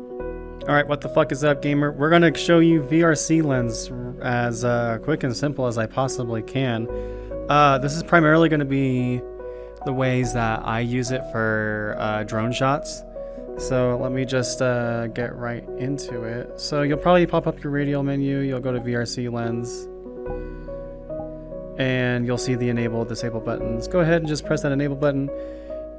Alright, what the fuck is up, gamer? We're gonna show you VRCLens as quick and simple as I possibly can. This is primarily gonna be the ways that I use it for drone shots. So let me just get right into it. So you'll probably pop up your radial menu, you'll go to VRCLens, and you'll see the enable, disable buttons. Go ahead and just press that enable button.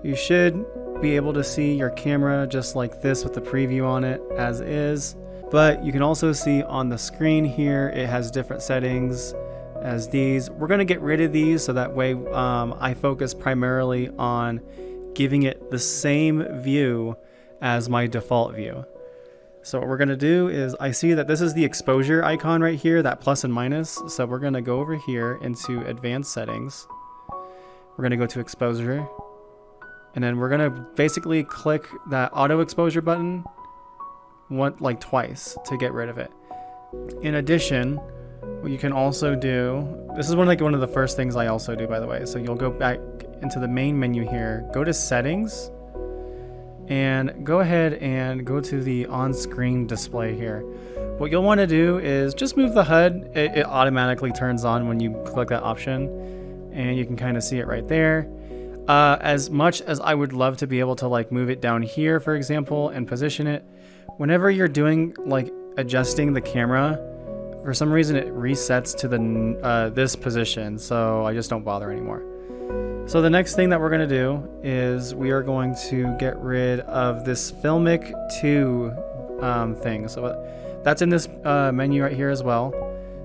You should be able to see your camera just like this with the preview on it as is, but you can also see on the screen here it has different settings as these. We're going to get rid of these so that way I focus primarily on giving it the same view as my default view. So what we're going to do is, I see that this is the exposure icon right here, that plus and minus. So we're going to go over here into advanced settings. We're going to go to exposure. And then we're gonna basically click that auto exposure button twice to get rid of it. In addition, what you can also do, this is one of the first things I also do, by the way. So you'll go back into the main menu here, go to settings, and go ahead and go to the on-screen display here. What you'll want to do is just move the HUD. It automatically turns on when you click that option, and you can kind of see it right there. As much as I would love to be able to move it down here, for example, and position it, whenever you're doing adjusting the camera, for some reason it resets to the this position, so I just don't bother anymore. So the next thing that we're going to do is we are going to get rid of this Filmic 2 thing. So that's in this menu right here as well.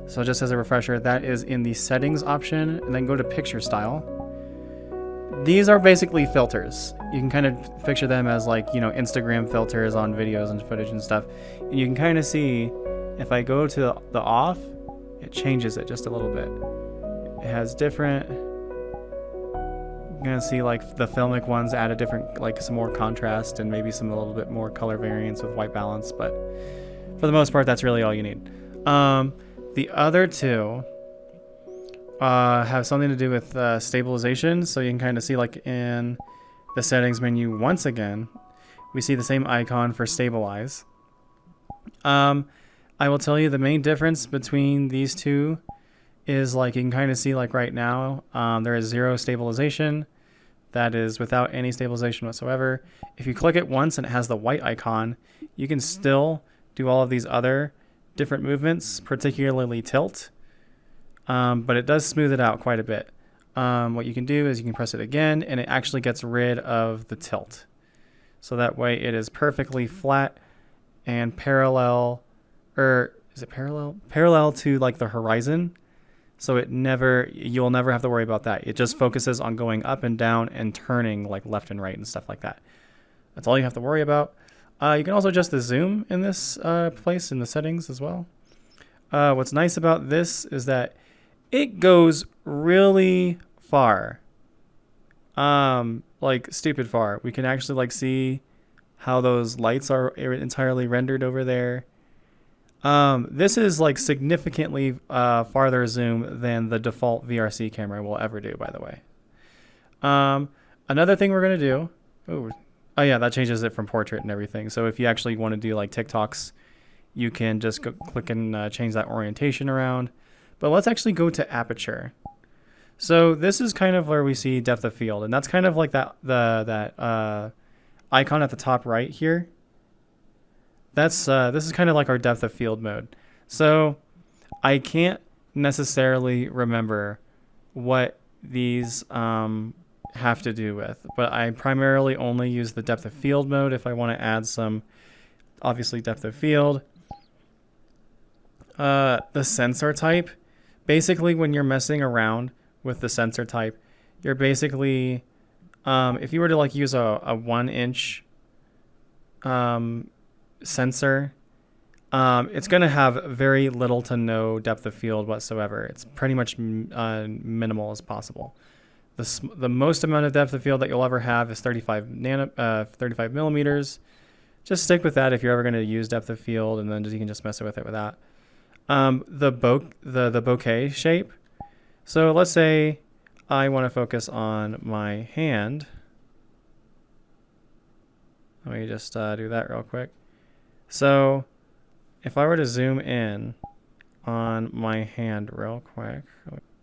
So just as a refresher, that is in the settings option, and then go to picture style. These are basically filters. You can kind of picture them as Instagram filters on videos and footage and stuff. And you can kind of see, if I go to the off, it changes it just a little bit. It has different, you're gonna see the Filmic ones add a different, some more contrast and maybe some a little bit more color variance with white balance. But for the most part, that's really all you need. The other two have something to do with stabilization. So you can kind of see in the settings menu, once again, we see the same icon for stabilize. I will tell you the main difference between these two is you can kind of see right now, there is 0 stabilization. That is without any stabilization whatsoever. If you click it once and it has the white icon, you can still do all of these other different movements, particularly tilt. But it does smooth it out quite a bit. What you can do is you can press it again and it actually gets rid of the tilt. So that way it is perfectly flat and parallel, or is it parallel? Parallel to the horizon. So you'll never have to worry about that. It just focuses on going up and down and turning left and right and stuff like that. That's all you have to worry about. You can also adjust the zoom in this place in the settings as well. What's nice about this is that it goes really far, stupid far. We can actually see how those lights are entirely rendered over there. This is significantly farther zoom than the default VRC camera will ever do, by the way. Another thing we're gonna do, oh yeah, that changes it from portrait and everything. So if you actually want to do TikToks, you can just go click and change that orientation around. But let's actually go to aperture. So this is kind of where we see depth of field, and that's kind of that icon at the top right here. This is kind of our depth of field mode. So I can't necessarily remember what these have to do with, but I primarily only use the depth of field mode if I want to add some, obviously, depth of field. The sensor type, basically when you're messing around with the sensor type, you're basically, if you were to use a 1-inch sensor, it's going to have very little to no depth of field whatsoever. It's pretty much minimal as possible. The most amount of depth of field that you'll ever have is 35 millimeters. Just stick with that if you're ever going to use depth of field, and then you can just mess with it with that. The bokeh shape. So let's say I want to focus on my hand. Let me just do that real quick. So if I were to zoom in on my hand real quick,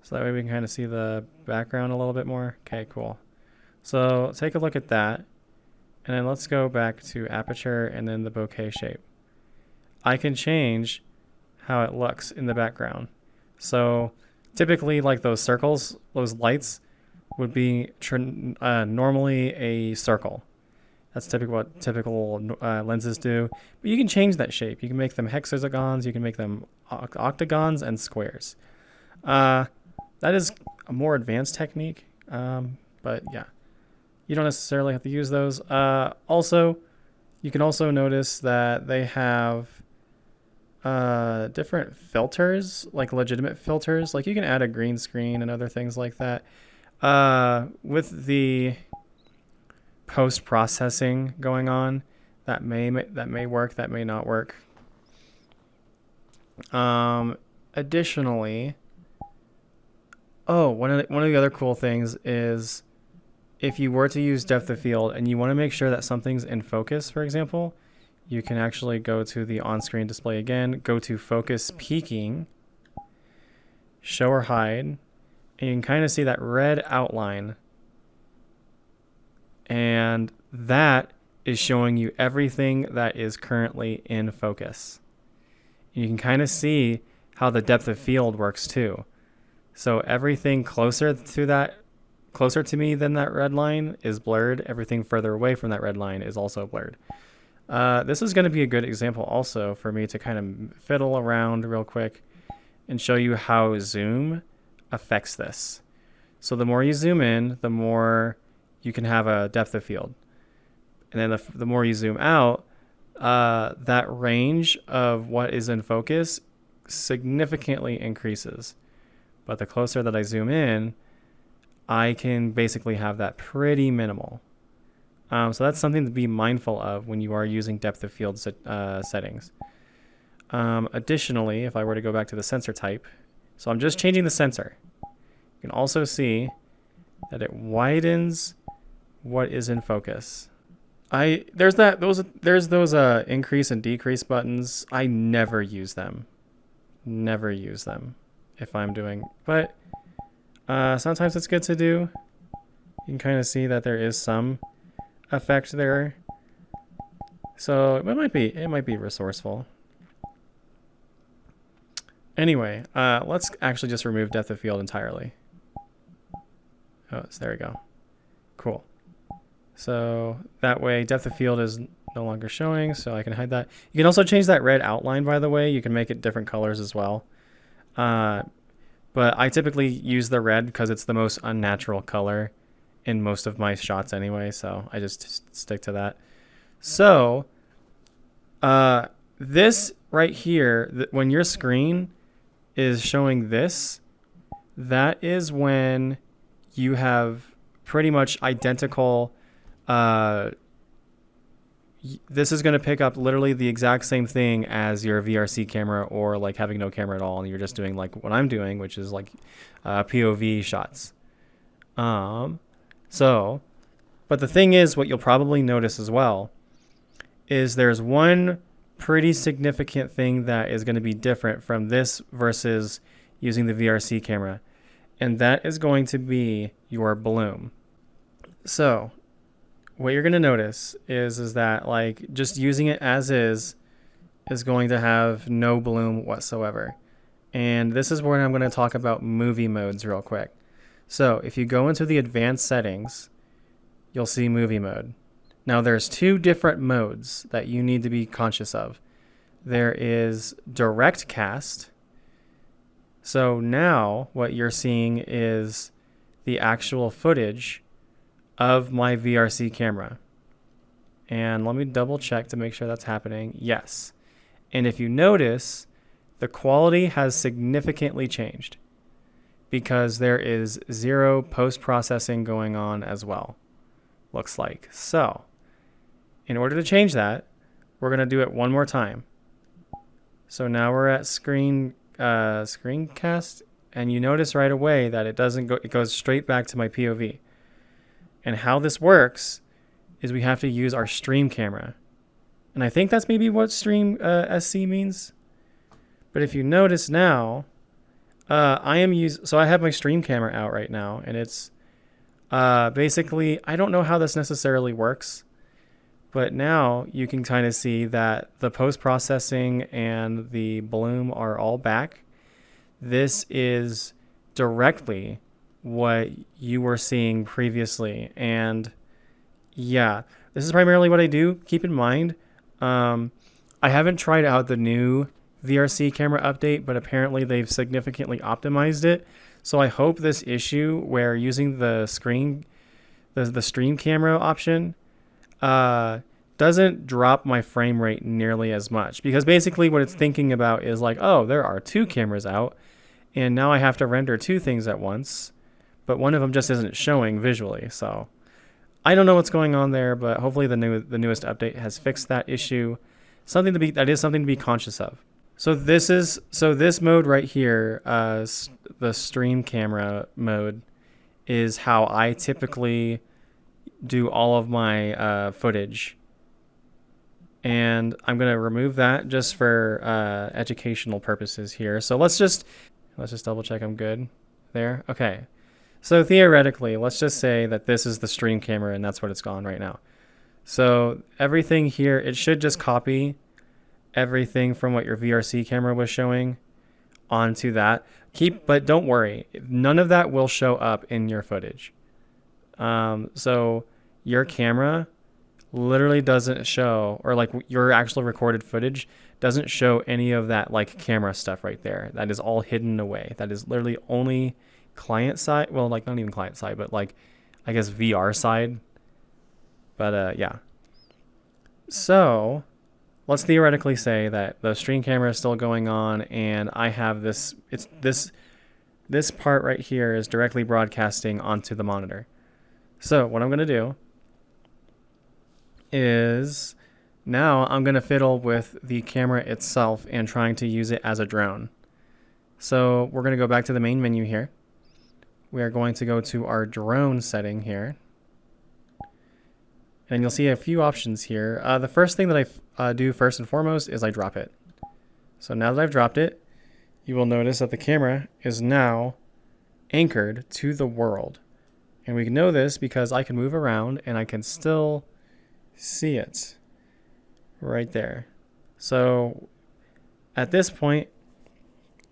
so that way we can kind of see the background a little bit more. Okay, cool. So take a look at that. And then let's go back to aperture and then the bokeh shape. I can change how it looks in the background. So typically like those circles, those lights would be normally a circle. That's typically what typical lenses do. But you can change that shape. You can make them hexagons, you can make them octagons and squares. That is a more advanced technique, but yeah. You don't necessarily have to use those. Also, you can also notice that they have different filters, like legitimate filters. Like you can add a green screen and other things like that. With the post-processing going on, that may work, that may not work. Additionally, one of the other cool things is if you were to use depth of field and you want to make sure that something's in focus, for example, you can actually go to the on-screen display again, go to focus peaking, show or hide, and you can kind of see that red outline. And that is showing you everything that is currently in focus. You can kind of see how the depth of field works too. So everything closer to me than that red line is blurred. Everything further away from that red line is also blurred. This is going to be a good example also for me to kind of fiddle around real quick and show you how zoom affects this. So the more you zoom in, the more you can have a depth of field. And then the more you zoom out, that range of what is in focus significantly increases. But the closer that I zoom in, I can basically have that pretty minimal. So that's something to be mindful of when you are using depth of field settings. Additionally, if I were to go back to the sensor type, so I'm just changing the sensor. You can also see that it widens what is in focus. There's those increase and decrease buttons. I never use them. Never use them if I'm doing, but sometimes it's good to do. You can kind of see that there is some effect there. So it might be resourceful. Anyway, let's actually just remove depth of field entirely. Oh, so there we go. Cool. So that way depth of field is no longer showing, so I can hide that. You can also change that red outline, by the way. You can make it different colors as well. But I typically use the red because it's the most unnatural color in most of my shots anyway, so I just stick to that. So this right here, when your screen is showing this, that is when you have pretty much identical. This is going to pick up literally the exact same thing as your VRC camera, or like having no camera at all, and you're just doing like what I'm doing, which is like POV shots. But the thing is, what you'll probably notice as well is there's one pretty significant thing that is going to be different from this versus using the VRC camera, and that is going to be your bloom. So what you're going to notice is that like just using it as is going to have no bloom whatsoever. And this is where I'm going to talk about movie modes real quick. So if you go into the advanced settings, you'll see movie mode. Now there's two different modes that you need to be conscious of. There is direct cast. So now what you're seeing is the actual footage of my VRC camera. And let me double check to make sure that's happening. Yes. And if you notice, the quality has significantly changed because there is zero post-processing going on as well, looks like. So in order to change that, we're going to do it one more time. So now we're at screencast, and you notice right away that it goes straight back to my POV. And how this works is we have to use our stream camera. And I think that's maybe what stream SC means. But if you notice now, so I have my stream camera out right now, and it's basically, I don't know how this necessarily works, but now you can kind of see that the post-processing and the bloom are all back. This is directly what you were seeing previously. And yeah, this is primarily what I do. Keep in mind, I haven't tried out the new VRC camera update, but apparently they've significantly optimized it. So I hope this issue where using the stream camera option doesn't drop my frame rate nearly as much, because basically what it's thinking about is like, oh, there are two cameras out and now I have to render two things at once, but one of them just isn't showing visually. So I don't know what's going on there, but hopefully the newest update has fixed that issue. That is something to be conscious of. So this mode right here, the stream camera mode, is how I typically do all of my footage. And I'm gonna remove that just for educational purposes here. So let's just double check I'm good there. Okay. So theoretically, let's just say that this is the stream camera and that's what it's gone right now. So everything here, it should just copy everything from what your VRC camera was showing onto that. But don't worry, none of that will show up in your footage. So your camera literally doesn't show, or like your actual recorded footage doesn't show any of that like camera stuff right there. That is all hidden away. That is literally only client side. Well, like not even client side, but like I guess VR side. But yeah. So let's theoretically say that the stream camera is still going on and I have this part right here is directly broadcasting onto the monitor. So what I'm going to do is now I'm going to fiddle with the camera itself and trying to use it as a drone. So we're going to go back to the main menu here. We are going to go to our drone setting here. And you'll see a few options here. The first thing that I do first and foremost is I drop it. So now that I've dropped it, you will notice that the camera is now anchored to the world. And we know this because I can move around and I can still see it right there. So at this point,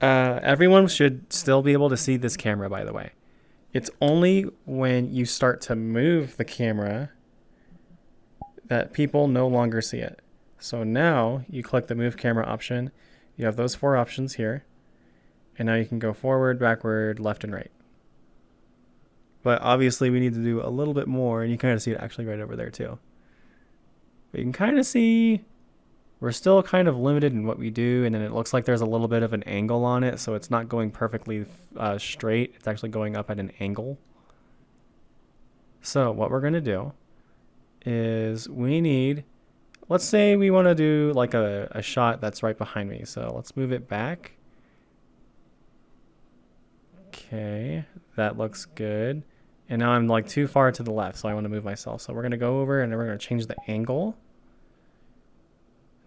everyone should still be able to see this camera, by the way. It's only when you start to move the camera that people no longer see it. So now you click the move camera option. You have those four options here. And now you can go forward, backward, left, and right. But obviously we need to do a little bit more, and you kind of see it actually right over there too. But you can kind of see we're still kind of limited in what we do, and then it looks like there's a little bit of an angle on it, so it's not going perfectly straight. It's actually going up at an angle. So what we're going to do is let's say we want to do like a shot that's right behind me. So let's move it back. Okay, that looks good. And now I'm like too far to the left, so I want to move myself. So we're going to go over and then we're going to change the angle.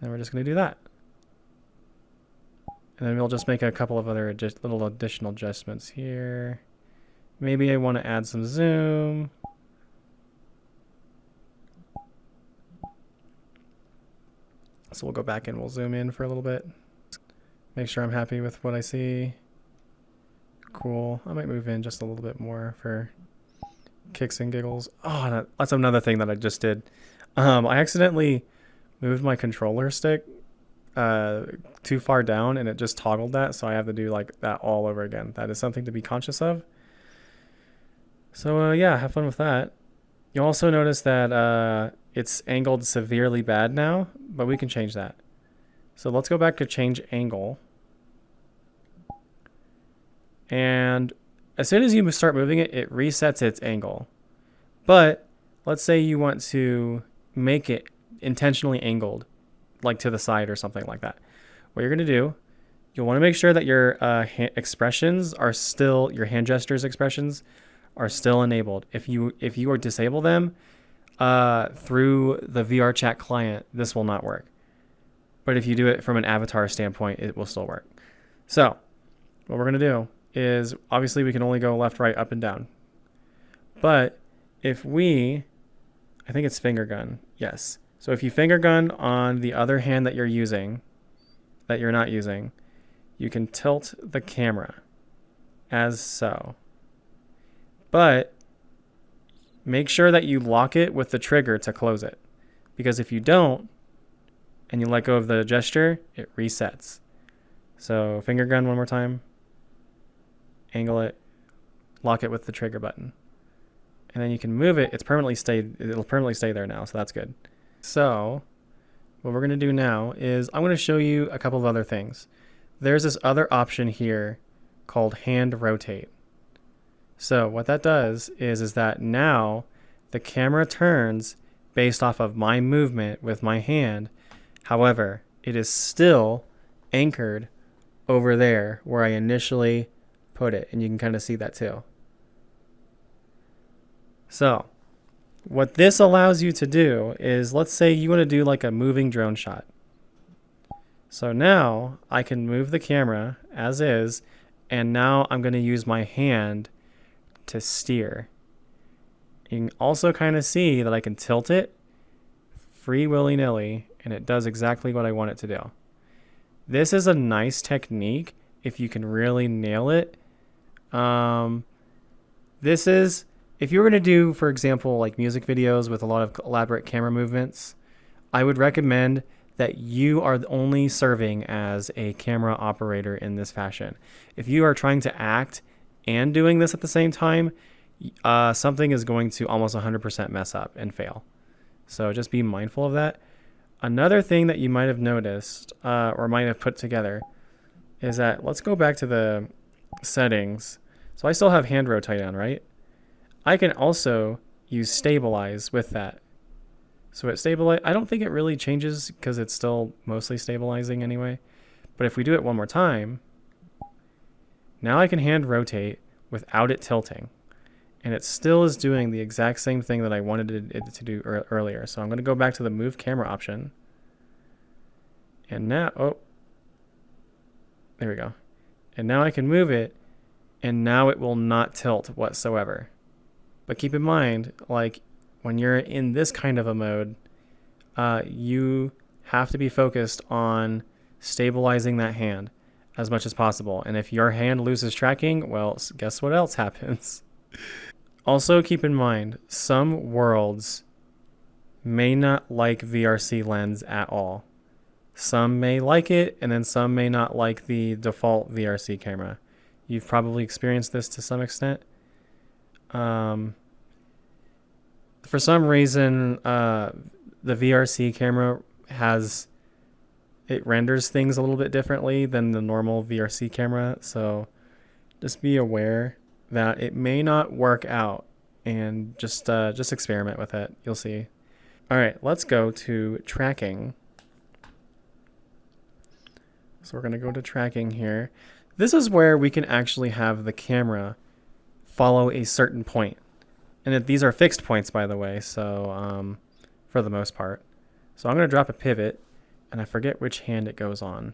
And we're just going to do that. And then we'll just make a couple of other little additional adjustments here. Maybe I want to add some zoom. So we'll go back and we'll zoom in for a little bit. Make sure I'm happy with what I see. Cool. I might move in just a little bit more for kicks and giggles. Oh, that's another thing that I just did. I accidentally moved my controller stick too far down and it just toggled that, so I have to do like that all over again. That is something to be conscious of. So yeah, have fun with that. You'll also notice that it's angled severely bad now, but we can change that. So let's go back to change angle. And as soon as you start moving it, it resets its angle. But let's say you want to make it intentionally angled, like to the side or something like that. What you're going to do, you'll want to make sure that your expressions are still, your hand gestures expressions are still enabled. If you disable them, through the VR chat client, this will not work. But if you do it from an avatar standpoint, it will still work. So what we're going to do is, obviously we can only go left, right, up, and down. But if I think it's finger gun. Yes. So if you finger gun on the other hand that you're not using, you can tilt the camera as so. But make sure that you lock it with the trigger to close it. Because if you don't, and you let go of the gesture, it resets. So finger gun one more time. Angle it. Lock it with the trigger button. And then you can move it. It'll permanently stay there now, so that's good. So what we're going to do now is I'm going to show you a couple of other things. There's this other option here called hand rotate. So what that does is that now the camera turns based off of my movement with my hand. However, it is still anchored over there where I initially put it, and you can kind of see that too. So what this allows you to do is, let's say you want to do like a moving drone shot. So now I can move the camera as is, and now I'm going to use my hand to steer. You can also kind of see that I can tilt it free willy-nilly, and it does exactly what I want it to do. This is a nice technique if you can really nail it. This is, if you were going to do, for example, like music videos with a lot of elaborate camera movements, I would recommend that you are only serving as a camera operator in this fashion. If you are trying to act and doing this at the same time, something is going to almost 100% mess up and fail. So just be mindful of that. Another thing that you might have noticed or might have put together is that, let's go back to the settings. So I still have hand rotate on, right? I can also use stabilize with that. So it stabilize, I don't think it really changes because it's still mostly stabilizing anyway. But if we do it one more time, now I can hand rotate without it tilting. And it still is doing the exact same thing that I wanted it to do earlier. So I'm going to go back to the move camera option. And now, oh, there we go. And now I can move it, and now it will not tilt whatsoever. But keep in mind, like when you're in this kind of a mode, you have to be focused on stabilizing that hand as much as possible. And if your hand loses tracking, well, guess what else happens? Also keep in mind, some worlds may not like VRCLens at all. Some may like it, and then some may not like the default VRC camera. You've probably experienced this to some extent. For some reason, the VRC camera it renders things a little bit differently than the normal VRC camera. So just be aware that it may not work out, and just experiment with it. You'll see. All right, let's go to tracking. So we're going to go to tracking here. This is where we can actually have the camera follow a certain point. And these are fixed points, by the way, so for the most part. So I'm going to drop a pivot, and I forget which hand it goes on.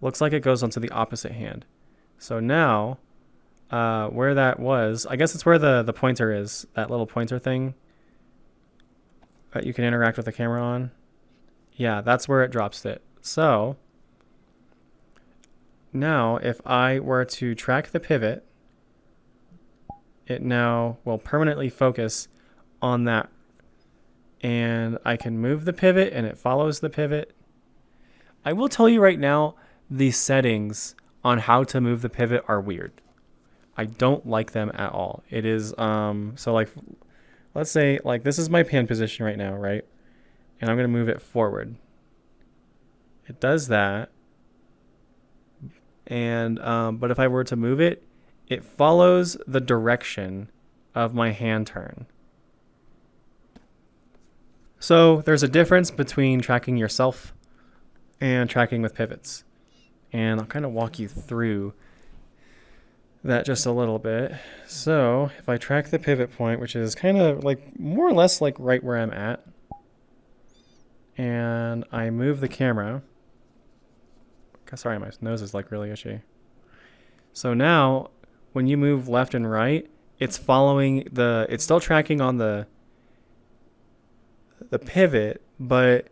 Looks like it goes onto the opposite hand. So now, where that was, I guess it's where the pointer is, that little pointer thing that you can interact with the camera on. Yeah, that's where it drops it. So now if I were to track the pivot, it now will permanently focus on that. And I can move the pivot and it follows the pivot. I will tell you right now, the settings on how to move the pivot are weird. I don't like them at all. It is, so like, let's say like this is my pan position right now, right? And I'm going to move it forward. It does that. And, but if I were to move it, it follows the direction of my hand turn. So there's a difference between tracking yourself and tracking with pivots. And I'll kind of walk you through that just a little bit. So if I track the pivot point, which is kind of like more or less like right where I'm at, and I move the camera. Sorry, my nose is like really itchy. So now when you move left and right, it's following it's still tracking on the pivot, but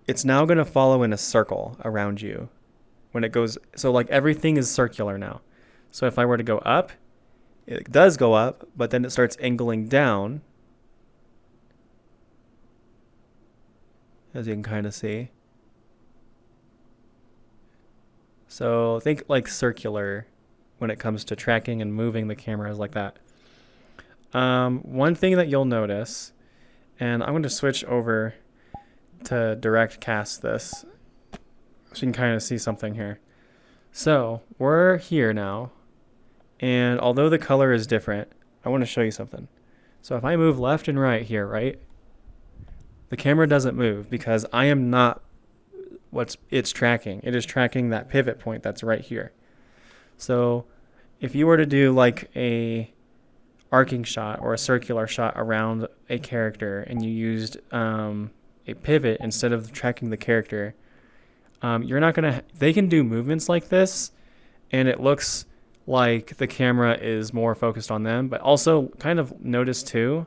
it's now going to follow in a circle around you when it goes. So like everything is circular now. So if I were to go up, it does go up, but then it starts angling down, as you can kind of see. So think like circular when it comes to tracking and moving the cameras like that. One thing that you'll notice, and I'm going to switch over to direct cast this so you can kind of see something here. So we're here now, and although the color is different, I want to show you something. So if I move left and right here, right, the camera doesn't move because I am not it's tracking. It is tracking that pivot point that's right here. So if you were to do like a arcing shot or a circular shot around a character and you used a pivot instead of tracking the character, you're not going to, they can do movements like this and it looks like the camera is more focused on them, but also kind of notice too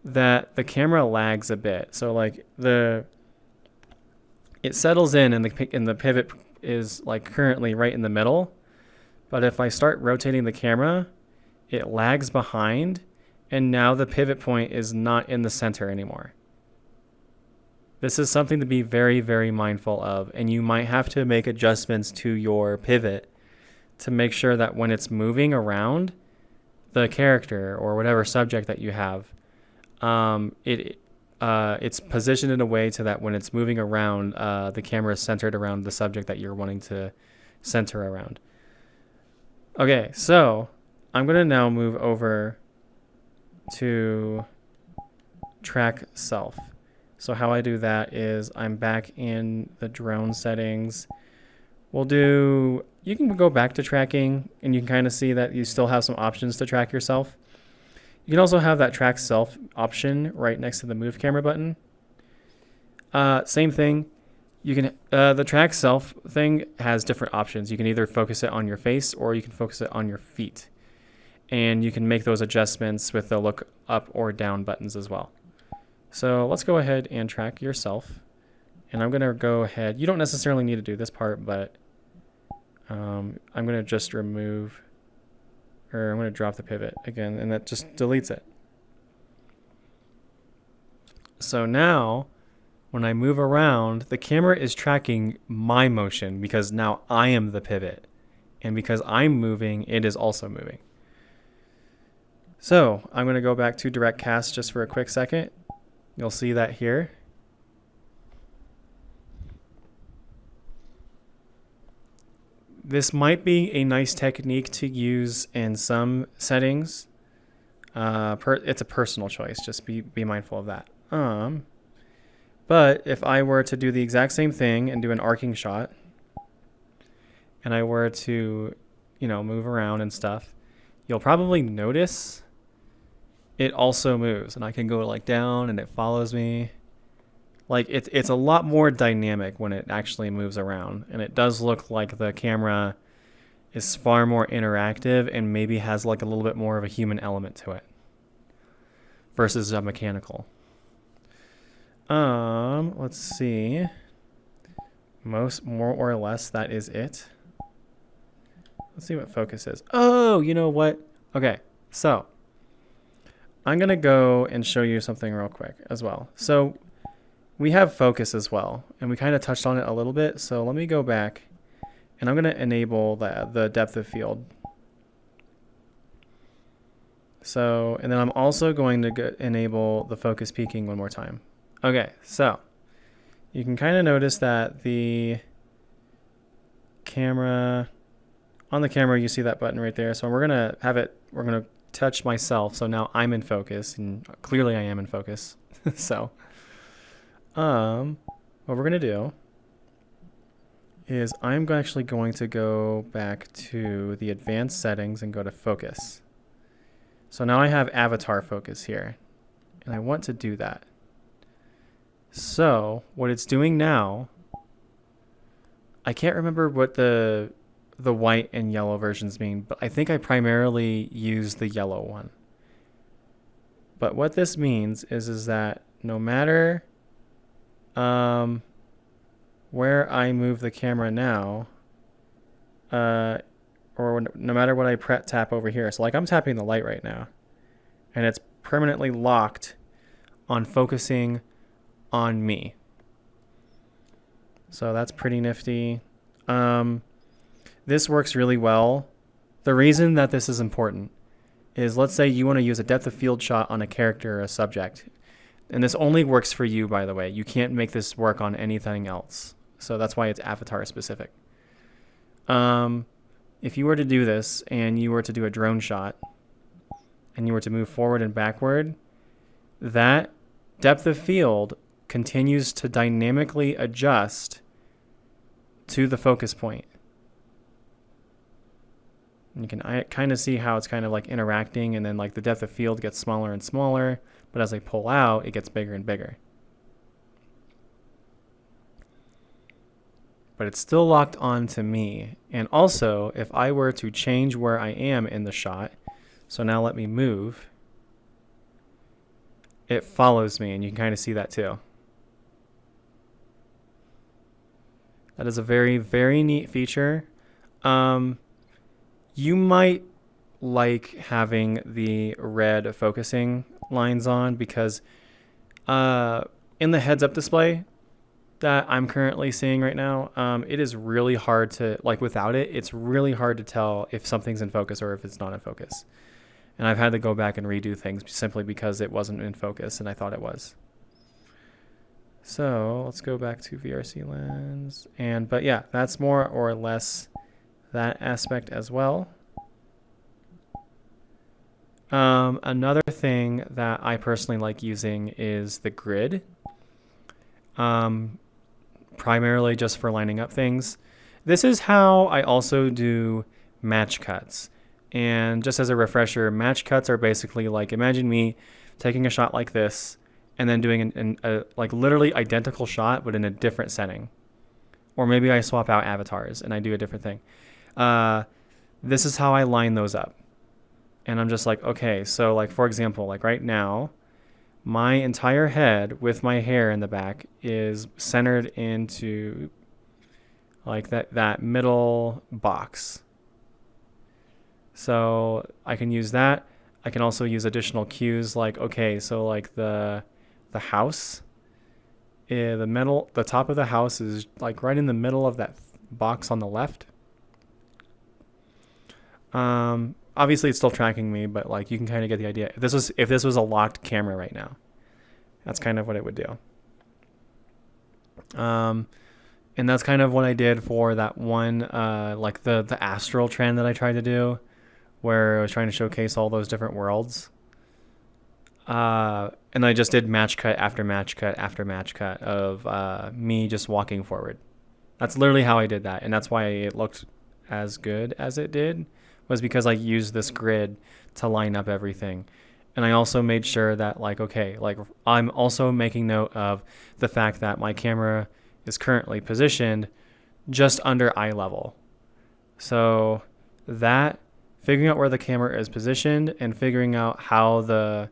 that the camera lags a bit. So like it settles in and the pivot is like currently right in the middle. But if I start rotating the camera, it lags behind, and now the pivot point is not in the center anymore. This is something to be very, very mindful of, and you might have to make adjustments to your pivot to make sure that when it's moving around the character or whatever subject that you have, it's positioned in a way so that when it's moving around, the camera is centered around the subject that you're wanting to center around. Okay, so I'm going to now move over to track self. So how I do that is I'm back in the drone settings. You can go back to tracking and you can kind of see that you still have some options to track yourself. You can also have that track self option right next to the move camera button. Same thing. You can the track self thing has different options. You can either focus it on your face or you can focus it on your feet. And you can make those adjustments with the look up or down buttons as well. So let's go ahead and track yourself. And I'm going to go ahead. You don't necessarily need to do this part, but I'm going to just remove, or I'm going to drop the pivot again, and that just deletes it. So now when I move around, the camera is tracking my motion because now I am the pivot. And because I'm moving, it is also moving. So I'm going to go back to direct cast just for a quick second. You'll see that here. This might be a nice technique to use in some settings. It's a personal choice. Just be mindful of that. But if I were to do the exact same thing and do an arcing shot, and I were to, move around and stuff, you'll probably notice it also moves, and I can go like down and it follows me. Like it's a lot more dynamic when it actually moves around, and it does look like the camera is far more interactive and maybe has like a little bit more of a human element to it versus a mechanical. Let's see. More or less, that is it. Let's see what focus is. Oh, you know what? Okay, so I'm going to go and show you something real quick as well. So we have focus as well, and we kind of touched on it a little bit. So let me go back, and I'm going to enable the depth of field. So, and then I'm also going to enable the focus peaking one more time. Okay, so you can kind of notice that the camera, on the camera, you see that button right there. So we're going to touch myself. So now I'm in focus, and clearly I am in focus. So, what we're going to do is I'm actually going to go back to the advanced settings and go to focus. So now I have avatar focus here, and I want to do that. So what it's doing now, I can't remember what the white and yellow versions mean, but I think I primarily use the yellow one. But what this means is that no matter where I move the camera now, or no matter what I tap over here, so like I'm tapping the light right now, and it's permanently locked on focusing on me. So that's pretty nifty. This works really well. The reason that this is important is, let's say you want to use a depth of field shot on a character or a subject. And this only works for you, by the way. You can't make this work on anything else. So that's why it's avatar specific. If you were to do this and you were to do a drone shot and you were to move forward and backward, that depth of field continues to dynamically adjust to the focus point. And you can kind of see how it's kind of like interacting, and then like the depth of field gets smaller and smaller, but as I pull out, it gets bigger and bigger. But it's still locked on to me. And also, if I were to change where I am in the shot, so now let me move, it follows me, and you can kind of see that too. That is a very, very neat feature. You might like having the red focusing lines on because in the heads-up display that I'm currently seeing right now, it is really hard to, like without it, it's really hard to tell if something's in focus or if it's not in focus. And I've had to go back and redo things simply because it wasn't in focus and I thought it was. So let's go back to VRCLens. But yeah, that's more or less that aspect as well. Another thing that I personally like using is the grid. Primarily just for lining up things. This is how I also do match cuts. And just as a refresher, match cuts are basically like, imagine me taking a shot like this and then doing a like literally identical shot, but in a different setting. Or maybe I swap out avatars and I do a different thing. This is how I line those up. And I'm just like, okay, so like, for example, like right now, my entire head with my hair in the back is centered into like that middle box. So I can use that. I can also use additional cues like, okay, so like the house, the top of the house is like right in the middle of that box on the left. Obviously it's still tracking me, but like you can kind of get the idea. If this was a locked camera right now, that's kind of what it would do. And that's kind of what I did for that one, like the astral trend that I tried to do, where I was trying to showcase all those different worlds. And I just did match cut after match cut after match cut of me just walking forward. That's literally how I did that. And that's why it looked as good as it did, was because I used this grid to line up everything. And I also made sure that like, okay, like I'm also making note of the fact that my camera is currently positioned just under eye level. So that, figuring out where the camera is positioned and figuring out how the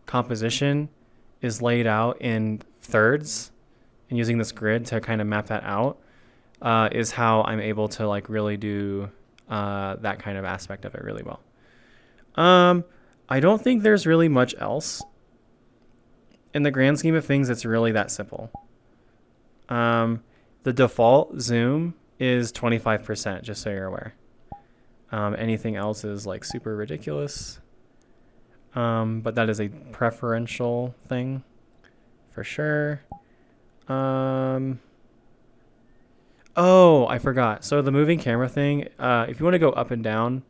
composition is laid out in thirds and using this grid to kind of map that out is how I'm able to like really do that kind of aspect of it really well. I don't think there's really much else. In the grand scheme of things, it's really that simple. The default zoom is 25%, just so you're aware. Anything else is like super ridiculous. But that is a preferential thing for sure. Oh, I forgot. So the moving camera thing, if you want to go up and down,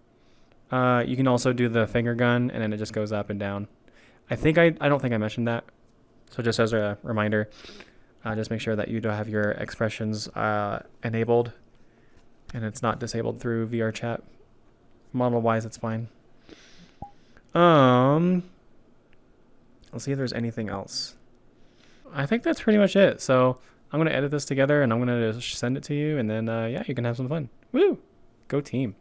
you can also do the finger gun and then it just goes up and down. I don't think I mentioned that. So just as a reminder, Just make sure that you do have your expressions enabled and it's not disabled through VR chat. Model wise, it's fine. Let's see if there's anything else. I think that's pretty much it. So I'm going to edit this together and I'm going to send it to you, and then yeah, you can have some fun. Woo! Go team.